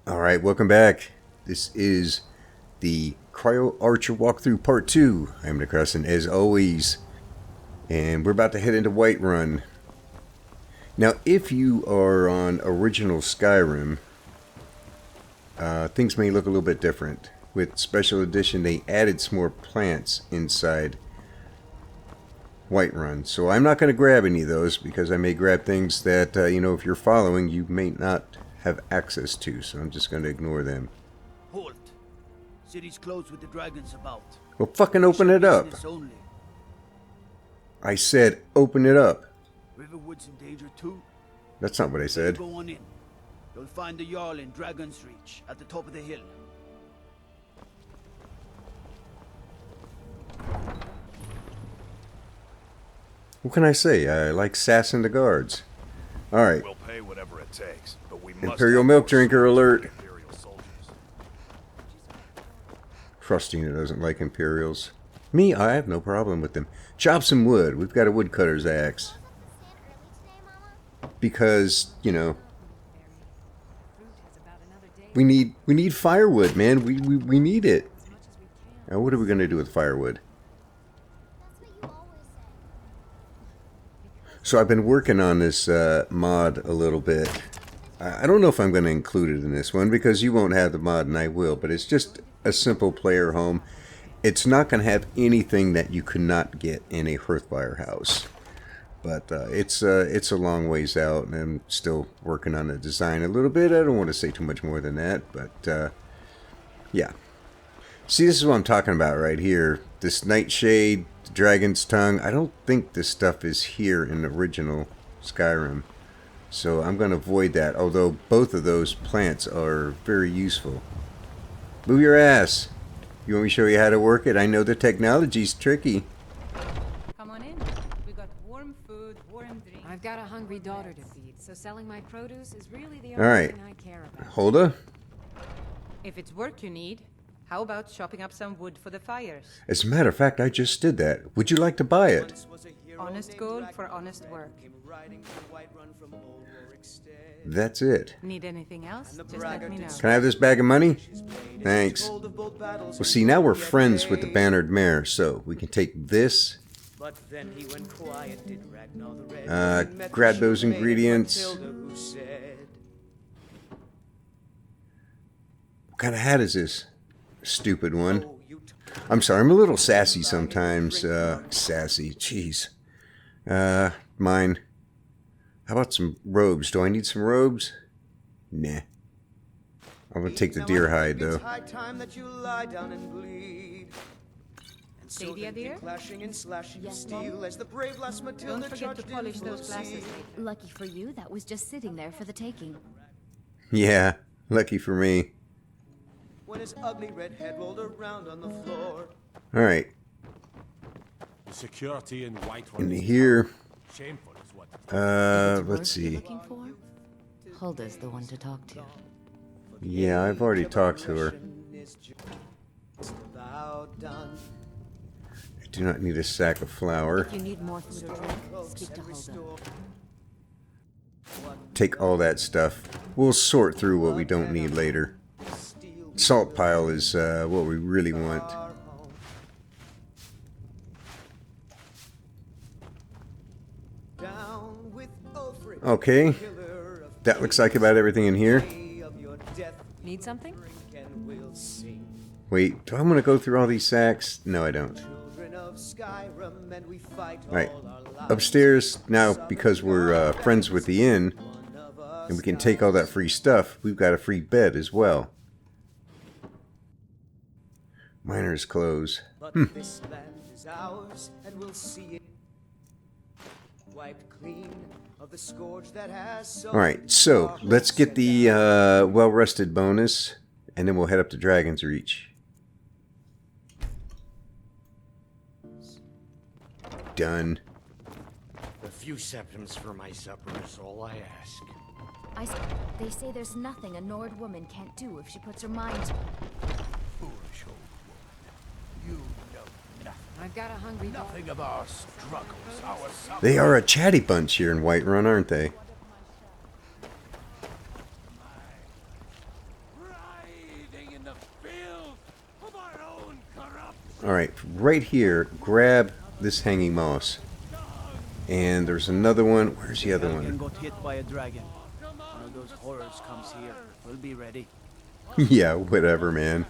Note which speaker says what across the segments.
Speaker 1: Alright, welcome back. This is the Cryo-Archer walkthrough part 2. I'm Nick Carson, as always. And we're about to head into Whiterun. Now, if you are on original Skyrim, things may look a little bit different. With Special Edition, they added some more plants inside Whiterun. So I'm not going to grab any of those, because I may grab things that, if you're following, you may not have access to, so I'm just going to ignore them.
Speaker 2: Halt! City's closed with the dragons about.
Speaker 1: Well, fucking open it up.
Speaker 2: Only.
Speaker 1: I said open it up.
Speaker 2: Riverwood's in danger too.
Speaker 1: That's not what I said.
Speaker 2: Go on in. You'll find the Jarl in Dragon's Reach at the top of the hill.
Speaker 1: What can I say? I like sassing the guards. Alright.
Speaker 3: We'll pay whatever it takes, but we must
Speaker 1: Imperial milk drinker alert. Frostina doesn't like Imperials. Me, I have no problem with them. Chop some wood. We've got a woodcutter's axe. Because, we need firewood, man. We need it. Now, what are we going to do with firewood? So I've been working on this mod a little bit. I don't know if I'm going to include it in this one, because you won't have the mod and I will, but it's just a simple player home. It's not going to have anything that you could not get in a Hearthfire house. But it's a long ways out, and I'm still working on the design a little bit. I don't want to say too much more than that, but yeah. See, this is what I'm talking about right here. This Nightshade, the Dragon's Tongue. I don't think this stuff is here in the original Skyrim. So I'm going to avoid that, although both of those plants are very useful. Move your ass. You want me to show you how to work it? I know the technology's tricky.
Speaker 4: Come on in. We got warm food, warm drink.
Speaker 5: I've got a hungry daughter to feed, so selling my produce is really the
Speaker 1: All
Speaker 5: only
Speaker 1: right.
Speaker 5: thing I care about.
Speaker 1: Hulda?
Speaker 4: If it's work you need, how about chopping up some wood for the fires?
Speaker 1: As a matter of fact, I just did that. Would you like to buy it?
Speaker 4: Honest gold for honest work.
Speaker 1: That's it.
Speaker 4: Need anything else? Just let me know.
Speaker 1: Can I have this bag of money? Thanks. Well, see, now we're friends with the Bannered Mare, so we can take this. Grab those ingredients. What kind of hat is this? Stupid one. I'm sorry, I'm a little sassy sometimes. Sassy, jeez. Mine. How about some robes? Do I need some robes? Nah. I'm gonna take the deer hide, though.
Speaker 4: Stadia, dear?
Speaker 5: Yes, Mom?
Speaker 4: Don't forget to polish those glasses later.
Speaker 5: Lucky for you, that was just sitting there for the taking.
Speaker 1: Yeah, lucky for me.
Speaker 6: When his ugly red head rolled around on the floor.
Speaker 1: Alright.
Speaker 3: Security in Whiterun.
Speaker 1: Into here.
Speaker 3: Shameful is what.
Speaker 1: Let's see.
Speaker 5: Looking for? Hulda's the one to talk to.
Speaker 1: Yeah, I've already talked to her. I do not need a sack of flour.
Speaker 5: If you need more food or drink, speak to Hulda.
Speaker 1: Take all that stuff. We'll sort through what we don't need later. Salt pile is what we really want. Okay. That looks like about everything in here.
Speaker 5: Need something?
Speaker 1: Wait, do I want to go through all these sacks? No, I don't. Alright. Upstairs, now because we're friends with the inn, and we can take all that free stuff, we've got a free bed as well. Miner's clothes. Alright, so let's get the well-rested bonus, and then we'll head up to Dragon's Reach. Done.
Speaker 7: A few septims for my supper is all I ask.
Speaker 5: They say there's nothing a Nord woman can't do if she puts her mind to it.
Speaker 3: Foolish old woman. You know nothing.
Speaker 5: I've got a hungry daughter.
Speaker 3: Nothing of our struggles, our suffering.
Speaker 1: They are a chatty bunch here in Whiterun, aren't they? Alright, right here, grab this hanging moss. And there's another one. Where's the other
Speaker 2: Helgen
Speaker 1: one?
Speaker 2: got hit by a dragon. One of those horrors comes here. We'll be ready.
Speaker 1: Yeah, whatever, man.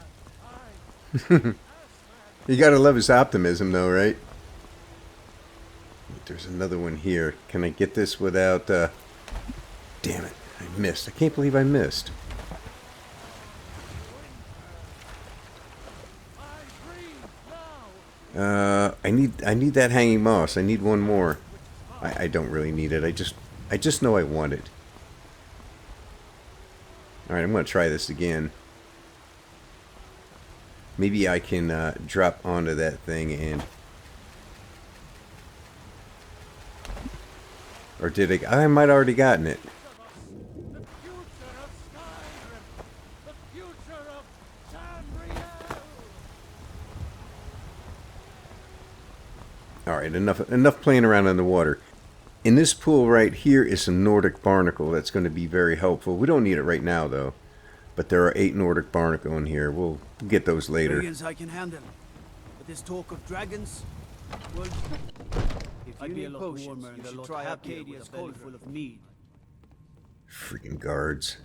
Speaker 1: You gotta love his optimism, though, right? There's another one here. Can I get this without... Damn it. I missed. I can't believe I missed. I need that hanging moss. I need one more. I don't really need it. I just know I want it. Alright, I'm gonna try this again. Maybe I can drop onto that thing and... Or did I might have already gotten it.
Speaker 3: The future of Skyrim! The future of Tamriel!
Speaker 1: Alright, enough playing around in the water. In this pool right here is some Nordic barnacle that's going to be very helpful. We don't need it right now, though. But there are 8 Nordic barnacle in here. We'll get those later.
Speaker 2: Dragons I can handle. But this talk of dragons... Well, if you need potions, you should try Arcadia's belly full of mead.
Speaker 1: Freaking guards.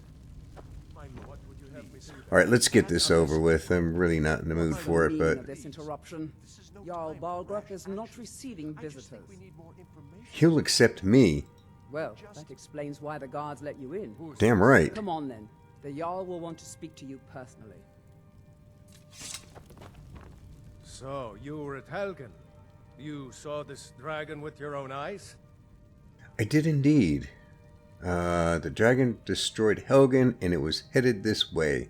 Speaker 1: Alright, let's get this over with. I'm really not in the mood for it, but...
Speaker 8: This interruption. Jarl Balgruuf is not receiving visitors.
Speaker 1: He'll accept me.
Speaker 8: Well, that explains why the guards let you in.
Speaker 1: Damn right.
Speaker 8: Come on then. The Jarl will want to speak to you personally.
Speaker 3: So, you were at Helgen. You saw this dragon with your own eyes?
Speaker 1: I did indeed. The dragon destroyed Helgen, and it was headed this way.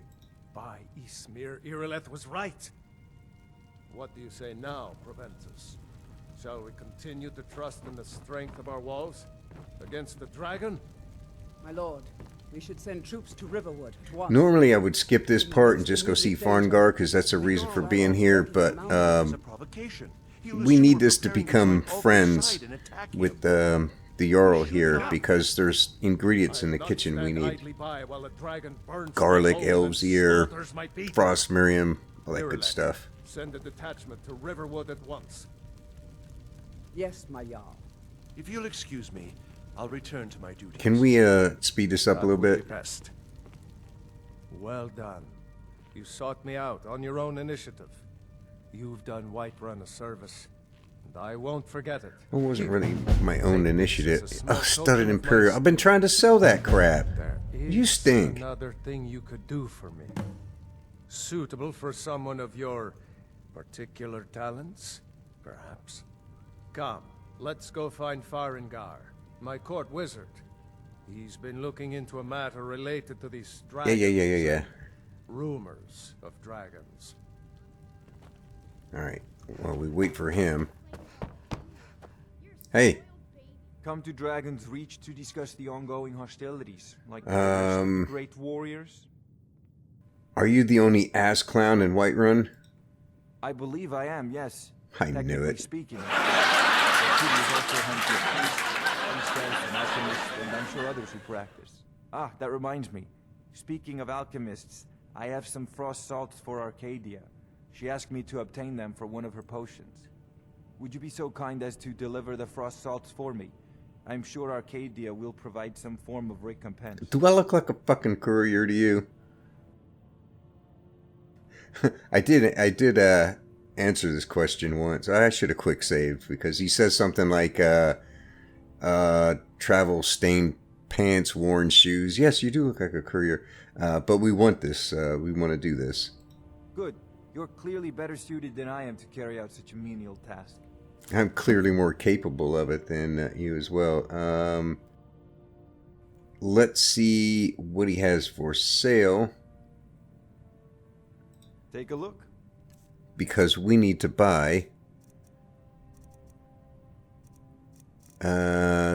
Speaker 3: By Ysmir, Irileth was right. What do you say now, Proventus? Shall we continue to trust in the strength of our walls against the dragon?
Speaker 8: My lord, we should send troops to Riverwood at once.
Speaker 1: Normally I would skip this part and just go see Faerangar, because that's a reason for being here, but we need this to become friends with the Jarl here, because there's ingredients in the kitchen we need. Garlic, elves ear, frost miriam, all that good stuff.
Speaker 3: Send a detachment to Riverwood at once.
Speaker 8: Yes, my Jarl.
Speaker 9: If you'll excuse me, I'll return to my duties.
Speaker 1: Can we speed this up a little bit?
Speaker 3: Best. Well done. You sought me out on your own initiative. You've done Whiterun a service, and I won't forget it.
Speaker 1: It wasn't really my own initiative. Oh, Studded Imperial. I've been trying to sell that crap. You stink.
Speaker 3: Another thing you could do for me. Suitable for someone of your particular talents, perhaps. Come, let's go find Faerangar, my court wizard. He's been looking into a matter related to these dragons.
Speaker 1: Yeah.
Speaker 3: Rumors of dragons.
Speaker 1: Alright, well, we wait for him. Hey.
Speaker 10: Come to Dragon's Reach to discuss the ongoing hostilities, like great warriors.
Speaker 1: Are you the only ass clown in Whiterun?
Speaker 10: I believe I am, yes.
Speaker 1: I knew it.
Speaker 10: Speaking. Also an alchemist, and I'm sure others who practice. Ah, that reminds me. Speaking of alchemists, I have some frost salts for Arcadia. She asked me to obtain them for one of her potions. Would you be so kind as to deliver the frost salts for me? I'm sure Arcadia will provide some form of recompense.
Speaker 1: Do I look like a fucking courier to you? I did answer this question once. I should have quick saved, because he says something like travel stained pants, worn shoes. Yes, you do look like a courier. But we want this. We want to do this.
Speaker 10: Good. You're clearly better suited than I am to carry out such a menial task.
Speaker 1: I'm clearly more capable of it than you as well. Let's see what he has for sale.
Speaker 10: Take a look.
Speaker 1: Because we need to buy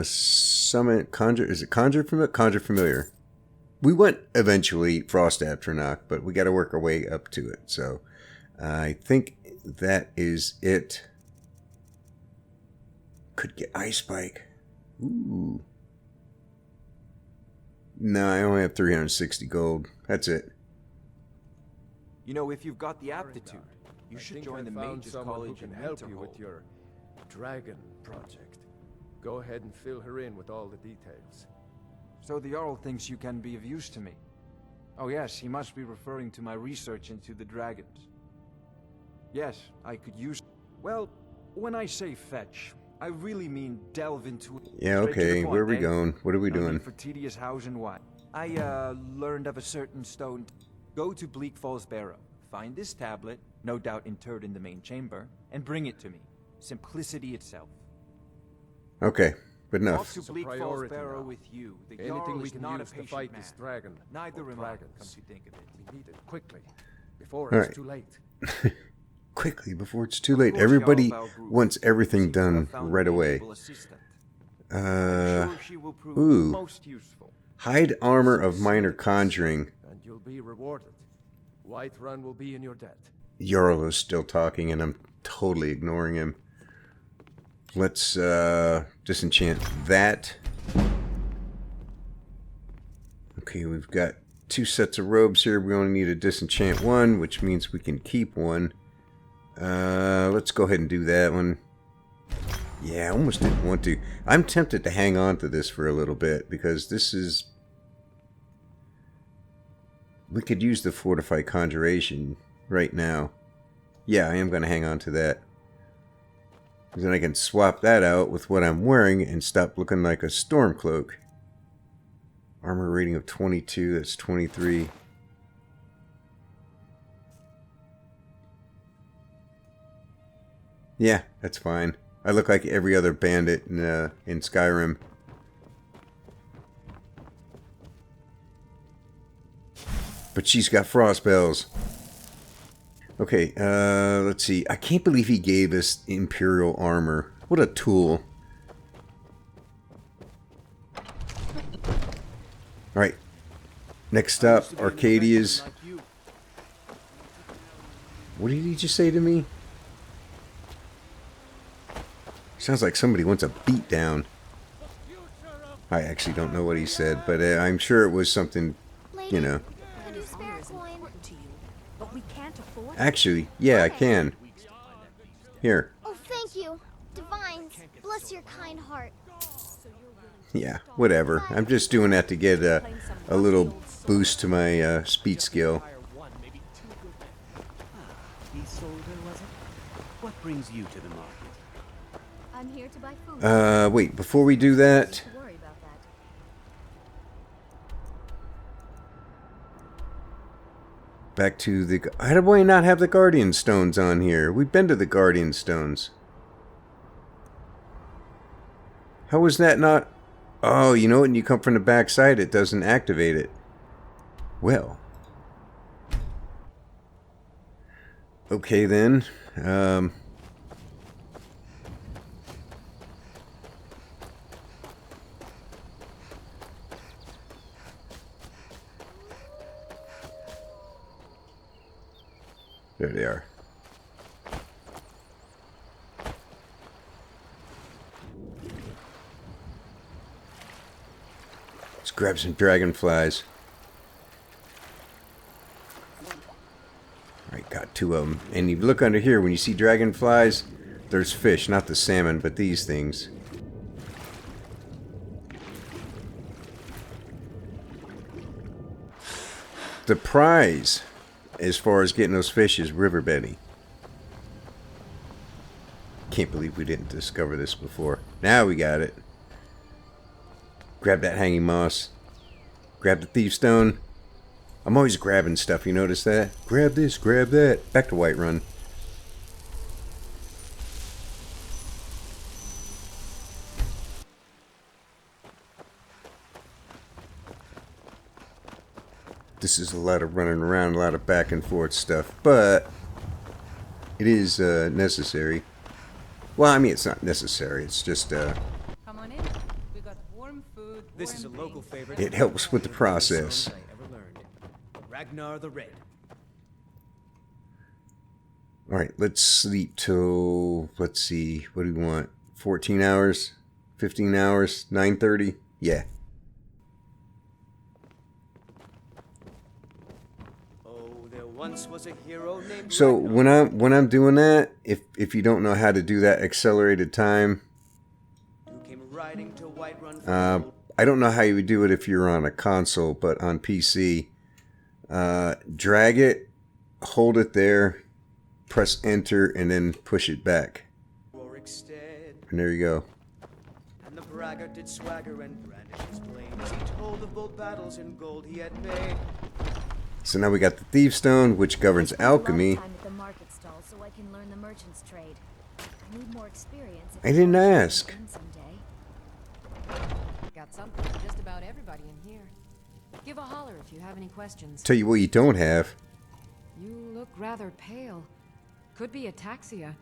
Speaker 1: summon conjure. Is it conjure familiar? We went eventually Frost Atronach, but we got to work our way up to it. So I think that is it. Could get Ice Spike. Ooh. No, I only have 360 gold. That's it.
Speaker 10: You know, if you've got the aptitude, You
Speaker 3: I
Speaker 10: should
Speaker 3: think
Speaker 10: join
Speaker 3: I
Speaker 10: the
Speaker 3: found
Speaker 10: Mage's
Speaker 3: someone
Speaker 10: College
Speaker 3: who
Speaker 10: in
Speaker 3: can help you
Speaker 10: Winterhold.
Speaker 3: with your dragon project. Go ahead and fill her in with all the details.
Speaker 10: So the Jarl thinks you can be of use to me. Oh yes, he must be referring to my research into the dragons. Yes, I could use... Well, when I say fetch, I really mean delve into it.
Speaker 1: Yeah,
Speaker 10: Straight to the
Speaker 1: okay.
Speaker 10: point,
Speaker 1: Where are we
Speaker 10: eh?
Speaker 1: going? What are we
Speaker 10: No need
Speaker 1: doing?
Speaker 10: for tedious hows and why. I, learned of a certain stone. Go to Bleak Falls Barrow, find this tablet, no doubt interred in the main chamber, and bring it to me. Simplicity itself.
Speaker 1: Okay, good
Speaker 10: Off
Speaker 1: enough.
Speaker 10: to
Speaker 3: It's a
Speaker 10: Bleak Falls
Speaker 3: priority
Speaker 10: Barrow
Speaker 3: now.
Speaker 10: with you. The
Speaker 3: Anything
Speaker 10: Jarl
Speaker 3: we
Speaker 10: is
Speaker 3: can
Speaker 10: not
Speaker 3: use
Speaker 10: a
Speaker 3: to
Speaker 10: patient
Speaker 3: fight
Speaker 10: man.
Speaker 3: this dragon.
Speaker 10: Neither
Speaker 3: or
Speaker 10: am I,
Speaker 3: dragons.
Speaker 10: come to think of it.
Speaker 3: We need it quickly, before
Speaker 1: All
Speaker 3: it's
Speaker 1: right.
Speaker 3: too late.
Speaker 1: Quickly, before it's too late.
Speaker 10: Of course,
Speaker 1: Everybody
Speaker 10: Jarl Valgruth
Speaker 1: wants everything
Speaker 10: seems to have
Speaker 1: done
Speaker 10: found
Speaker 1: right
Speaker 10: me an
Speaker 1: away.
Speaker 10: able assistant. I'm sure she will prove
Speaker 1: ooh.
Speaker 10: most useful.
Speaker 1: Hide armor of minor conjuring.
Speaker 3: And you'll be rewarded. Whiterun will be in your debt.
Speaker 1: Jarl is still talking, and I'm totally ignoring him. Let's disenchant that. Okay, we've got 2 sets of robes here. We only need to disenchant 1, which means we can keep 1. Let's go ahead and do that one. Yeah, I almost didn't want to. I'm tempted to hang on to this for a little bit, because this is... We could use the Fortify Conjuration right now. Yeah, I am going to hang on to that. Then I can swap that out with what I'm wearing and stop looking like a Stormcloak. Armor rating of 22, that's 23. Yeah, that's fine. I look like every other bandit in Skyrim. But she's got frost bells. Okay, let's see. I can't believe he gave us Imperial armor. What a tool. Alright. Next up, Arcadia's. What did he just say to me? Sounds like somebody wants a beat down. I actually don't know what he said, but I'm sure it was something, you know.
Speaker 5: But we can't afford it.
Speaker 1: Actually, yeah, I can. Here.
Speaker 11: Oh, thank you. Divines, bless your kind heart.
Speaker 1: Yeah, whatever. I'm just doing that to get a little boost to my speed skill.
Speaker 2: He sold her, was it? What brings you to the market?
Speaker 5: I'm here to buy food.
Speaker 1: Wait, before we do that...
Speaker 5: Don't worry about that.
Speaker 1: Back to the... How do I not have the Guardian Stones on here? We've been to the Guardian Stones. How was that not... Oh, you know, when you come from the back side, it doesn't activate it. Well. Okay, then. There they are. Let's grab some dragonflies. Alright, got 2 of them. And you look under here, when you see dragonflies, there's fish, not the salmon, but these things. The prize, as far as getting those fish, is riverbeddy. Can't believe we didn't discover this before. Now we got it. Grab that hanging moss. Grab the thief stone. I'm always grabbing stuff, you notice that? Grab this, grab that. Back to Whiterun. This is a lot of running around, a lot of back and forth stuff, but it is necessary. Well, I mean, it's not necessary. It's just
Speaker 4: Come on in. We got warm food.
Speaker 6: This is a
Speaker 4: warm
Speaker 6: local
Speaker 4: drinks.
Speaker 6: favorite.
Speaker 1: it helps with the process.
Speaker 6: Songs I ever learned. Ragnar the Red.
Speaker 1: All right, let's sleep till, let's see, what do we want? 14 hours? 15 hours? 9:30? Yeah.
Speaker 6: Oh, there once was a hero named
Speaker 1: So
Speaker 6: Ragnar.
Speaker 1: when I'm doing that, if you don't know how to do that accelerated time,
Speaker 6: Who came riding to Whiterun for gold.
Speaker 1: I don't know how you would do it if you're on a console, but on PC, drag it, hold it there, press enter, and then push it back.
Speaker 6: Stead.
Speaker 1: And there you go.
Speaker 6: And the braggart did swagger and brandish his blades. He told of bold battles in gold he had made.
Speaker 1: So now we got the Thief Stone, which governs alchemy.
Speaker 5: Time at the market stall so I can learn the merchant's trade. I need more experience.
Speaker 1: I didn't ask.
Speaker 4: Got something for just about everybody in here. Give a holler if you have any questions.
Speaker 1: Tell you what you don't have.
Speaker 4: You look rather pale. Could be ataxia.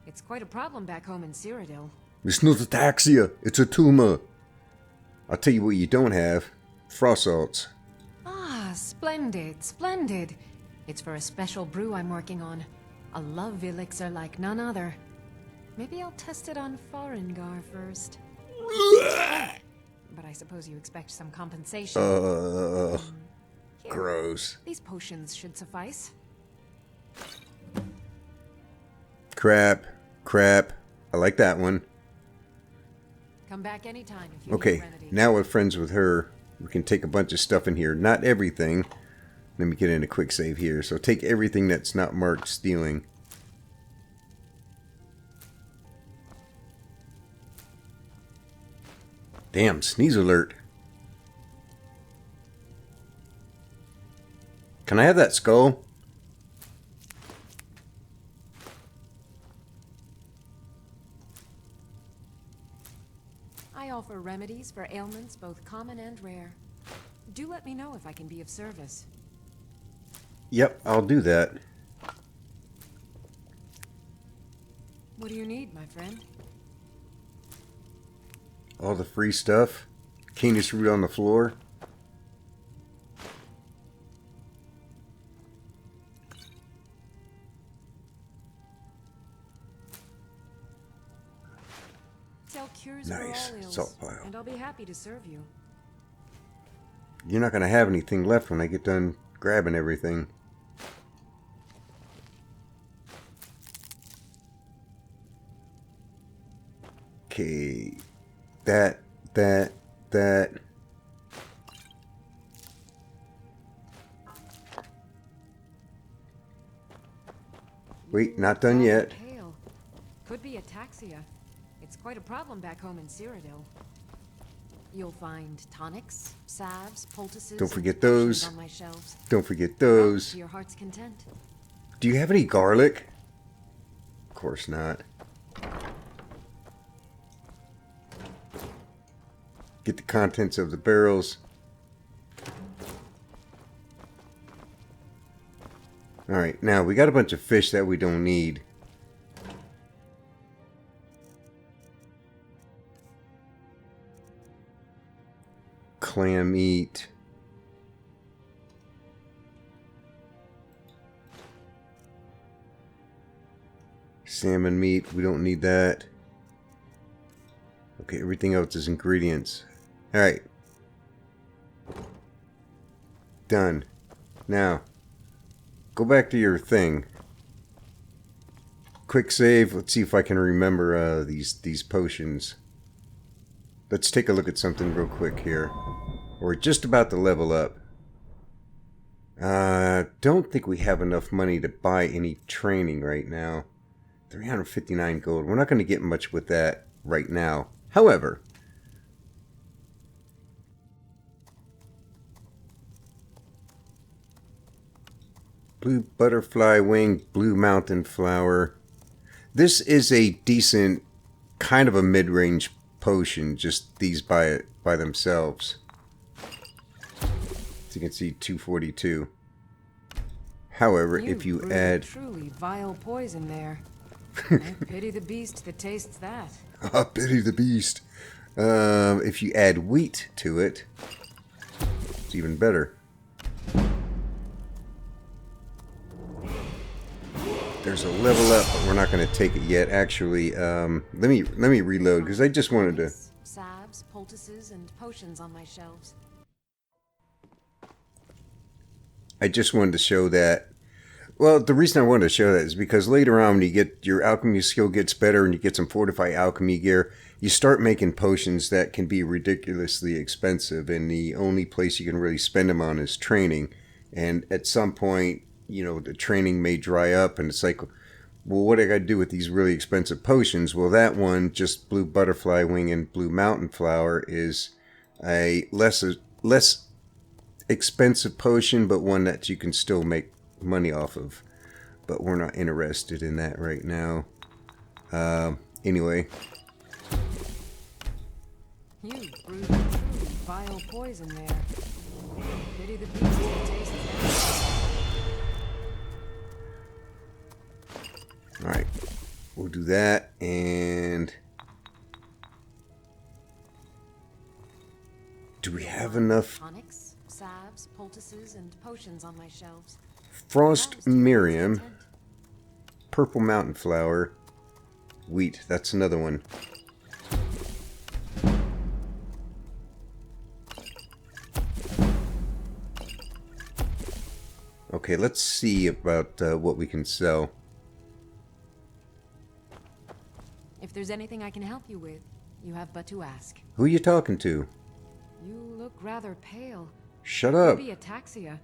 Speaker 4: It's quite a problem back home in Cyrodiil.
Speaker 1: It's not ataxia, it's a tumor. I'll tell you what you don't have. Frost salts.
Speaker 4: Ah, splendid, splendid. It's for a special brew I'm working on. A love elixir like none other. Maybe I'll test it on Faerangar first. But I suppose you expect some compensation. Here,
Speaker 1: Gross.
Speaker 4: these potions should suffice.
Speaker 1: Crap. I like that one.
Speaker 4: Come back anytime if you need a
Speaker 1: Okay,
Speaker 4: remedy.
Speaker 1: now we're friends with her. We can take a bunch of stuff in here. Not everything. Let me get in a quick save here. So take everything that's not marked stealing. Damn, sneeze alert. Can I have that skull?
Speaker 4: I offer remedies for ailments both common and rare. Do let me know if I can be of service.
Speaker 1: Yep, I'll do that.
Speaker 4: What do you need, my friend?
Speaker 1: All the free stuff. Canis root on the floor.
Speaker 4: Sell cures
Speaker 1: Nice.
Speaker 4: for all ills,
Speaker 1: Salt pile.
Speaker 4: and I'll be happy to serve you.
Speaker 1: You're not going to have anything left when I get done grabbing everything. Okay. That. Wait, not done
Speaker 4: Rather
Speaker 1: yet.
Speaker 4: pale. Could be ataxia. It's quite a problem back home in Cyrodiil. You'll find tonics, salves, poultices.
Speaker 1: Don't forget
Speaker 4: and potions
Speaker 1: those.
Speaker 4: on my shelves.
Speaker 1: Don't forget
Speaker 4: Help
Speaker 1: those.
Speaker 4: to your heart's content.
Speaker 1: Do you have any garlic? Of course not. Get the contents of the barrels. Alright, now we got a bunch of fish that we don't need. Clam meat. Salmon meat, we don't need that. Okay, everything else is ingredients. Alright. Done. Now, go back to your thing. Quick save. Let's see if I can remember these potions. Let's take a look at something real quick here. We're just about to level up. Don't think we have enough money to buy any training right now. 359 gold. We're not going to get much with that right now. However, blue butterfly wing, blue mountain flower. This is a decent, kind of a mid-range potion, just these by themselves. As you can see, 242. However, if you
Speaker 4: brewed
Speaker 1: add...
Speaker 4: truly vile poison there. I pity the beast that tastes that.
Speaker 1: Ah, pity the beast. If you add wheat to it, it's even better. There's a level up, but we're not going to take it yet. Actually, let me reload because I just wanted to.
Speaker 4: Salves, poultices, and potions on my shelves.
Speaker 1: I just wanted to show that. Well, the reason I wanted to show that is because later on, when you get your alchemy skill gets better and you get some fortified alchemy gear, you start making potions that can be ridiculously expensive, and the only place you can really spend them on is training. And at some point, you know, the training may dry up, and it's like, well, what do I got to do with these really expensive potions? Well, that one, just blue butterfly wing and blue mountain flower, is a less expensive potion, but one that you can still make money off of. But we're not interested in that right now. Anyway.
Speaker 4: You brewed truly vile poison there. Pity the beast that tastes that.
Speaker 1: Alright. We'll do that, and... do we have enough...
Speaker 4: Tonics, salves, poultices, and potions on my shelves.
Speaker 1: Frost Miriam, Purple Mountain Flower, Wheat. That's another one. Okay, let's see about what we can sell.
Speaker 4: If there's anything I can help you with, you have but to ask.
Speaker 1: Who are you talking to?
Speaker 4: You look rather pale.
Speaker 1: Shut up.
Speaker 4: Could be ataxia.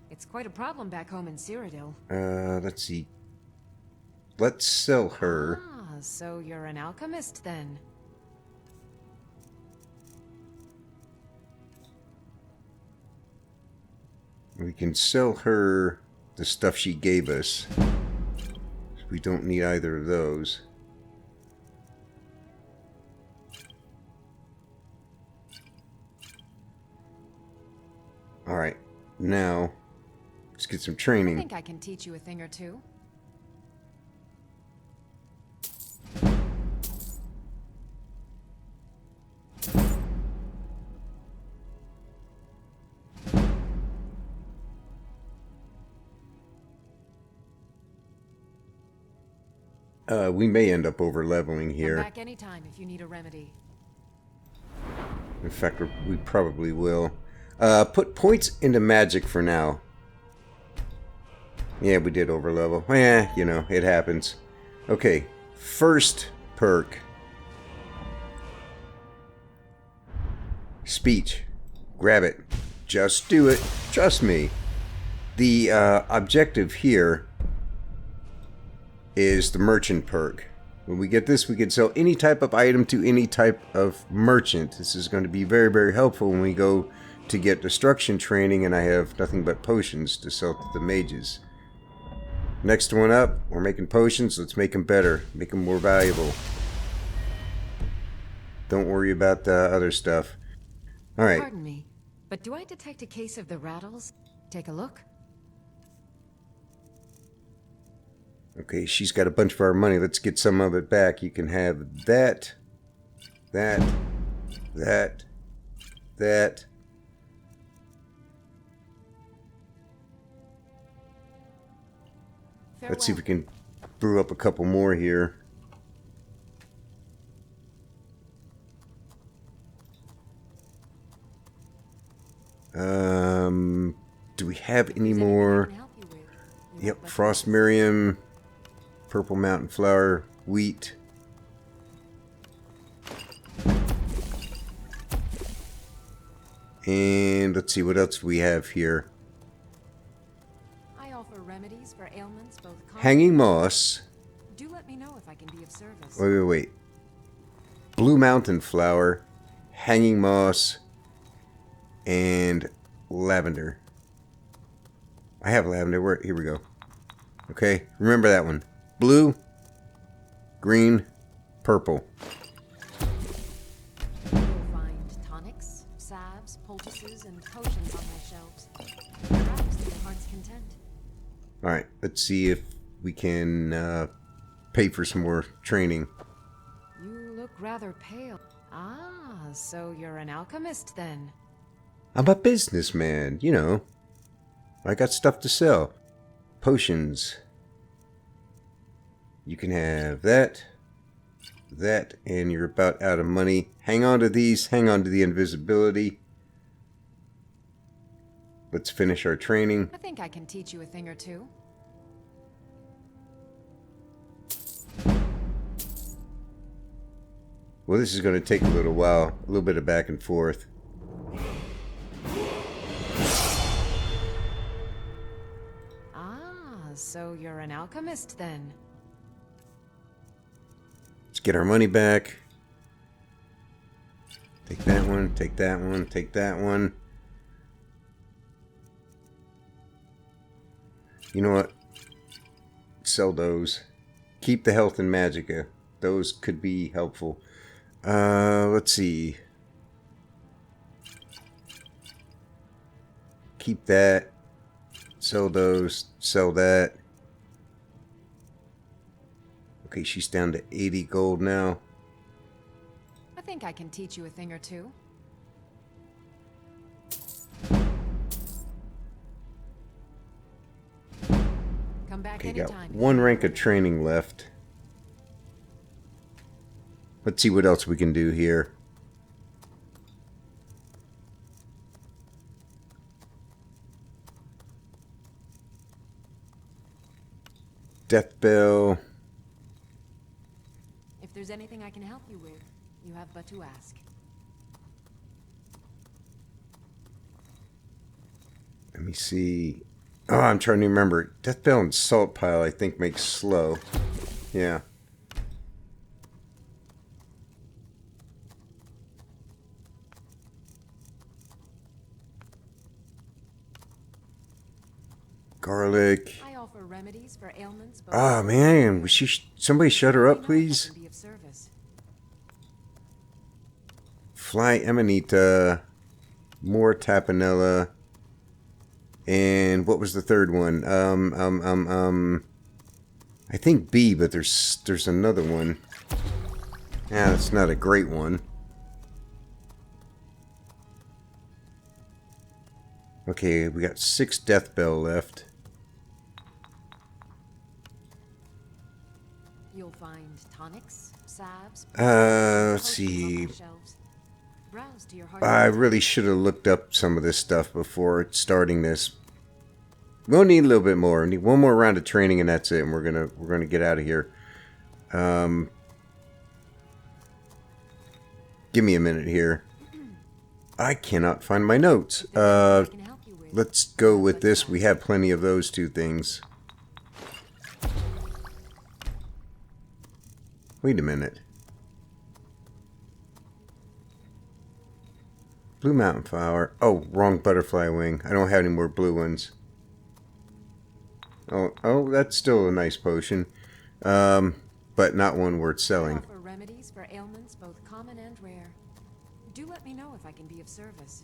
Speaker 4: It's quite a problem back home in Cyrodiil.
Speaker 1: Let's see. Let's sell her.
Speaker 4: Ah, so you're an alchemist then.
Speaker 1: We can sell her the stuff she gave us. We don't need either of those. Alright, now let's get some training.
Speaker 4: I think I can teach you a thing or two.
Speaker 1: We may end up over leveling here.
Speaker 4: Come back anytime if you need a remedy.
Speaker 1: In fact, we probably will. Put points into magic for now. Yeah, we did over level. Eh, you know, it happens. Okay, first perk. Speech. Grab it. Just do it. Trust me. The objective here is the merchant perk. When we get this, we can sell any type of item to any type of merchant. This is going to be very, very helpful when we go to get destruction training and I have nothing but potions to sell to the mages. Next one up, we're making potions. Let's make them better. Make them more valuable. Don't worry about the other stuff. Alright.
Speaker 4: Pardon me, but do I detect a case of the rattles? Take a look.
Speaker 1: Okay, she's got a bunch of our money. Let's get some of it back. You can have that, that, that, that.
Speaker 4: Farewell.
Speaker 1: Let's see if we can brew up a couple more here. Do we have any more? Yep, Frost Miriam, Purple Mountain Flower, Wheat. And let's see, what else do we have here?
Speaker 4: I offer remedies for ailments both common.
Speaker 1: Hanging Moss.
Speaker 4: Do let me know if I can be of service.
Speaker 1: Wait. Blue Mountain Flower, Hanging Moss, and Lavender. I have lavender. Here we go. Okay, remember that one. Blue, green, purple.
Speaker 4: You'll find tonics, salves, poultices, and potions on my shelves. Perhaps to your heart's content.
Speaker 1: Alright, let's see if we can pay for some more training.
Speaker 4: You look rather pale. Ah, so you're an alchemist then.
Speaker 1: I'm a businessman, you know. I got stuff to sell. Potions. You can have that, and you're about out of money. Hang on to these, hang on to the invisibility. let's finish our training.
Speaker 4: I think I can teach you a thing or two.
Speaker 1: Well, this is going to take a little while, a little bit of back and forth.
Speaker 4: Ah, so you're an alchemist then.
Speaker 1: Let's get our money back. Take that one, take that one, take that one. You know what? Sell those. Keep the health and magicka. Those could be helpful. Let's see. Keep that. Sell those. Sell that. Okay, she's down to 80 gold now.
Speaker 4: I think I can teach you a thing or two. Come back
Speaker 1: Okay, got
Speaker 4: anytime.
Speaker 1: one rank of training left. Let's see what else we can do here. Death Bell.
Speaker 4: If there's anything I can help you with, you have but to ask.
Speaker 1: Let me see. Oh, I'm trying to remember. Death Bell and Salt Pile, I think, makes slow. Yeah. Garlic.
Speaker 4: I offer remedies for ailments.
Speaker 1: Ah, man. Was somebody shut her up, please? Fly Amanita. More Tapanella. And what was the third one? I think B, but there's another one. Yeah, that's not a great one. Okay, we got 6 Death Bell left.
Speaker 4: You'll find tonics, salves.
Speaker 1: Let's see. I really should have looked up some of this stuff before starting this. We'll need a little bit more. We need one more round of training, and that's it. And we're gonna get out of here. Give me a minute here. I cannot find my notes. Let's go with this. We have plenty of those two things. Wait a minute. Blue Mountain Flower. Oh, wrong butterfly wing. I don't have any more blue ones. Oh, that's still a nice potion. But not one worth selling.
Speaker 4: I offer remedies for ailments both common and rare. Do let me know if I can be of service.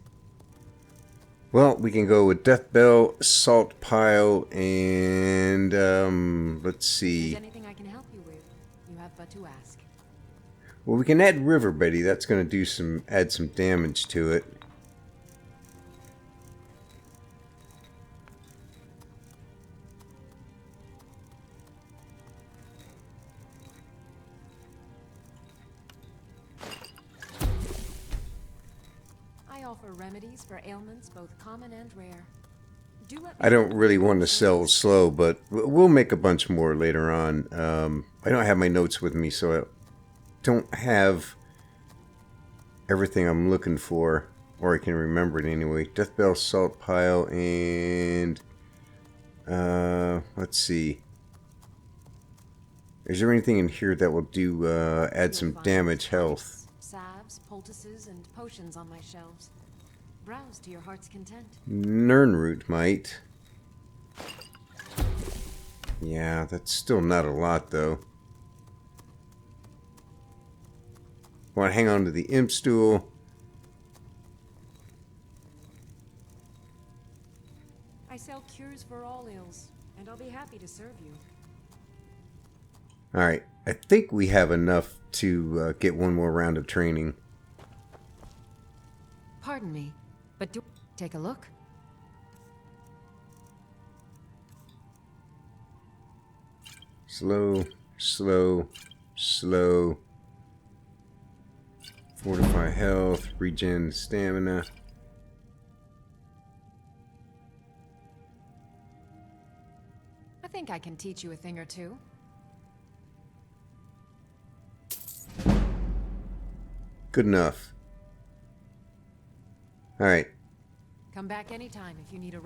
Speaker 1: Well, we can go with Death Bell, Salt Pile, and let's see.
Speaker 4: If there's anything I can help you with, you have but to ask.
Speaker 1: Well, we can add River Betty. That's going to do add some damage to it.
Speaker 4: I offer remedies for ailments both common and rare.
Speaker 1: I don't really want to sell slow, but we'll make a bunch more later on. I don't have my notes with me, so I don't have everything I'm looking for, or I can remember it anyway. Death Bell, Salt Pile, and let's see. Is there anything in here that will do add some damage health?
Speaker 4: Salves, poultices, and potions on my shelves. Browse to your heart's content.
Speaker 1: Nernroot might. Yeah, that's still not a lot though. Want to hang on to the imp stool.
Speaker 4: I sell cures for all ills, and I'll be happy to serve you.
Speaker 1: Alright, I think we have enough to get one more round of training.
Speaker 4: Pardon me, but do take a look.
Speaker 1: Slow, slow, slow. Fortify health, regen stamina.
Speaker 4: think I can teach you a thing or two.
Speaker 1: Good enough. Alright.
Speaker 4: Come back anytime if you need a...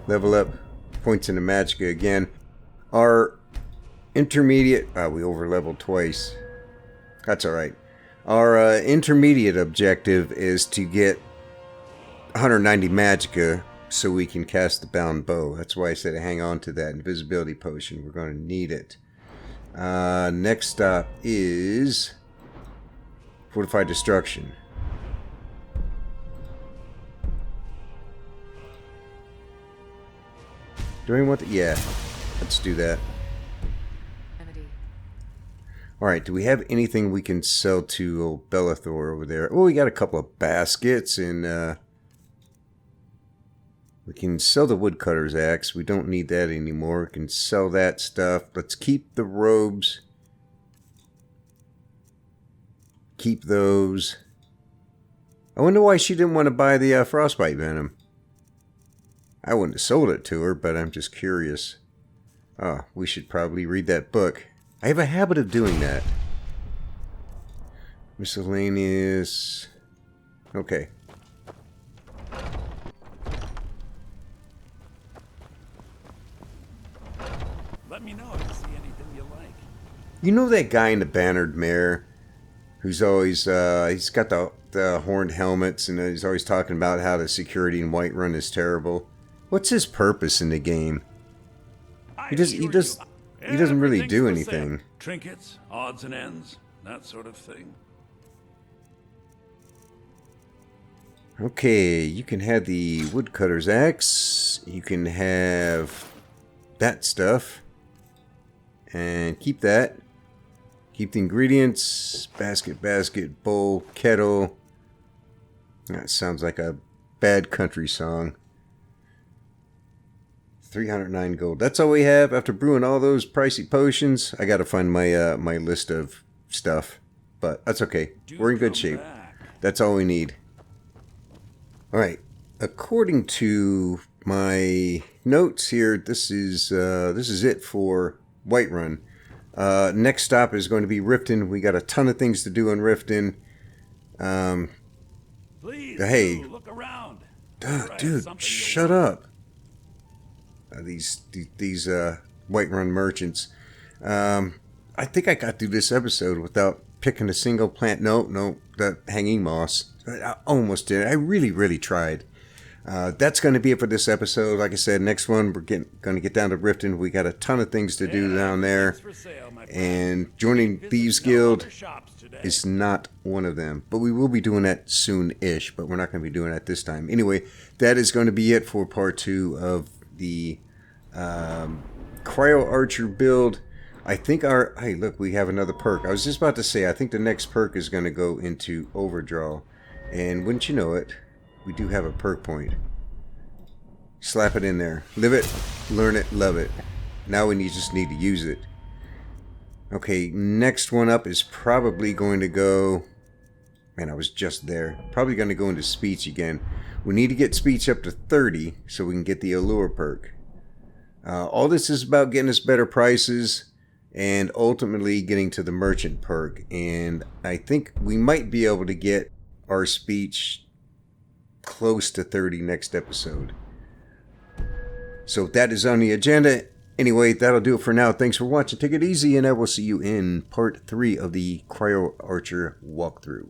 Speaker 1: Level up. Points into Magicka again. Our intermediate... we over-leveled twice. That's alright. Our intermediate objective is to get 190 Magicka so we can cast the Bound Bow. That's why I said hang on to that invisibility potion. We're going to need it. Next stop is Fortified Destruction. Do anyone want to... Yeah, let's do that. Alright, do we have anything we can sell to old Bellathor over there? Oh, we got a couple of baskets and we can sell the woodcutter's axe. We don't need that anymore. We can sell that stuff. Let's keep the robes. Keep those. I wonder why she didn't want to buy the frostbite venom. I wouldn't have sold it to her, but I'm just curious. Oh, we should probably read that book. I have a habit of doing that. Miscellaneous. Okay.
Speaker 12: Let me know if you see anything you like.
Speaker 1: You know that guy in the bannered mare who's always he's got the horned helmets and he's always talking about how the security in Whiterun is terrible. What's his purpose in the game? He doesn't really do anything.
Speaker 12: Trinkets, odds and ends, that sort of thing.
Speaker 1: Okay, you can have the woodcutter's axe. You can have that stuff. And keep that. Keep the ingredients. Basket, bowl, kettle. That sounds like a bad country song. 309 gold. That's all we have after brewing all those pricey potions. I gotta find my my list of stuff. But that's okay. We're in good shape. That's all we need. Alright. According to my notes here, this is it for Whiterun. Next stop is going to be Riften. We got a ton of things to do in Riften.
Speaker 12: Please,
Speaker 1: hey,
Speaker 12: look around.
Speaker 1: Dude, shut up. These Whiterun merchants. I think I got through this episode without picking a single plant. No, the hanging moss. I almost did. I really tried. That's going to be it for this episode. Like I said, next one we're going to get down to Riften. We got a ton of things to do down there. And joining Thieves Guild is not one of them. But we will be doing that soon-ish. But we're not going to be doing that this time. Anyway, that is going to be it for part 2 of the Cryo-Archer build. I think hey, look, we have another perk. I was just about to say, I think the next perk is going to go into Overdraw. And wouldn't you know it, we do have a perk point. Slap it in there. Live it, learn it, love it. Now we just need to use it. Okay, next one up is probably going to go... Man, I was just there. Probably going to go into speech again. We need to get speech up to 30 so we can get the allure perk. All this is about getting us better prices and ultimately getting to the merchant perk. And I think we might be able to get our speech close to 30 next episode. So that is on the agenda. Anyway, that'll do it for now. Thanks for watching. Take it easy, and I will see you in part 3 of the Cryo-Archer walkthrough.